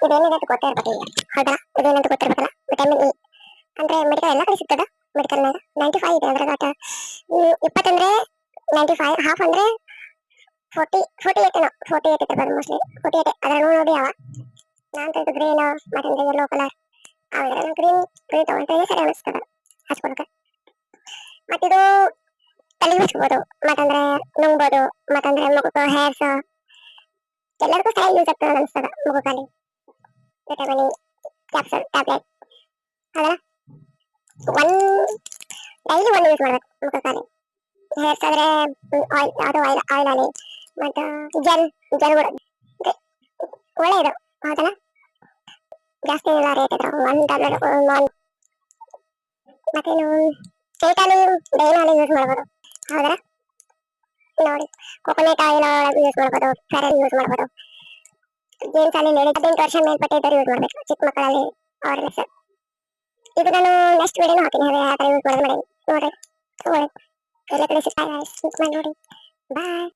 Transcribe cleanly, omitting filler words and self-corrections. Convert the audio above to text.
ಇದೇನಿದೆ ಅಂತ ಗೊತ್ತೇ ಇರ್ಬೇಕು ಈಗ. ಹೌದಾ? ಇದೇನಂತ ಗೊತ್ತಿರ್ಬೇಕಲ್ಲ. ವಿಟಮಿನ್ ಇ ಅಂದ್ರೆ ಮೆಡಿಕಲ್ ಎಲ್ಲ ಕಡೆ ಸಿಗ್ತದ. ಮೆಡಿಕಲ್ನಾಗ 95 ಇದೆ ಅದ್ರಾಗ. 20 ಅಂದ್ರೆ 95, ಹಾಫ್ ಅಂದ್ರೆ 48 ಏನೋ 48 ಇರ್ಬೋದು ಮೋಸ್ಟ್ಲಿ. 48 ಅದ್ರ ನೋಡಿ ಯಾವ ನಾನ್ ತೆಗೆದು ಗ್ರೀನ್ ಮತ್ತೆ ಯೆಲ್ಲೋ ಕಲರ್ ಅವೆಲ್ಲ ಗ್ರೀನ್ ತಗೊಂಡ್ರೆ ಸರಿ ಅನಿಸ್ತದ ಹಚ್ಕೊಳಕ. ಮತ್ತಿದು ತಲೆಗೆ ಹಚ್ಬೋದು, ಮತ್ತಂದ್ರೆ ನುಂಗ್ಬೋದು, ಮತ್ತಂದ್ರೆ ಮುಖಕ್ಕೆ ಹೇರ್ಸ್ ಎಲ್ಲದಕ್ಕೂ ಸರಿ ಯೂಸ್ ಆಗ್ತದೆ ಅನಿಸ್ತದ. ಮುಖದಲ್ಲಿ ವಿಟಮಿನ್ ಇ ಕ್ಯಾಪ್ಸೂಲ್ ಟ್ಯಾಬ್ಲೆಟ್ ಅದಲ್ಲ ಒನ್ ಡೈಲಿ ಒಂದು ಯೂಸ್ ಮಾಡ್ಬೇಕು ಮುಖಕ್ಕಾಗಿ. ಹೇರ್ಸ್ ಆದ್ರೆ ಆಯಿಲ್, ಅದು ಆಯಿಲ್ ಅಲ್ಲಿ ಮತ್ತು ಜೆಲ್ ಜೆಲ್ ಕೂಡ ಒಳ್ಳೆಯದು. ಹೌದಲ್ಲ? ಜಾಸ್ತಿ ಇಲ್ಲ ರೇಟ್ ಇದ್ರು ಒಂದು ಟ್ಯಾಬ್ಲೆಟ್ ಮತ್ತೇನು ಶೇಟಾನು ಡೈಲಿ ಅಲ್ಲಿ ಯೂಸ್ ಮಾಡ್ಬೋದು. ಹೌದಾ? ನೋಡಿ ಕೊಕೊನಟ್ ಆಯಿಲ್ ಯೂಸ್ ಮಾಡ್ಬೋದು, ಫೆರನ್ ಯೂಸ್ ಮಾಡ್ಬೋದು. ಜೇಮ್ಸ್ ಅಲ್ಲಿ 18 ವರ್ಷ ಮೇಲ್ಪಟ್ಟ ಇದ್ದರು ಯೂಸ್ ಮಾಡ್ಬೇಕು, ಚಿಕ್ಕ ಮಕ್ಕಳಲ್ಲಿ ಅವ್ರಿಗೆ ಸರ್. ಇದು ನಾನು ನೆಕ್ಸ್ಟ್ ವಿಡಿಯೋನು ಹಾಕಿನಿ, ಯಾವ ಥರ ಯೂಸ್ ಮಾಡೋದು ಮಾಡಿ ನೋಡ್ರಿ. ತಗೊಳ್ಳಿ ಎಲ್ಲ ಕಡೆ ಸಿಗ್ತಾ ನೋಡಿ. ಬಾಯ್.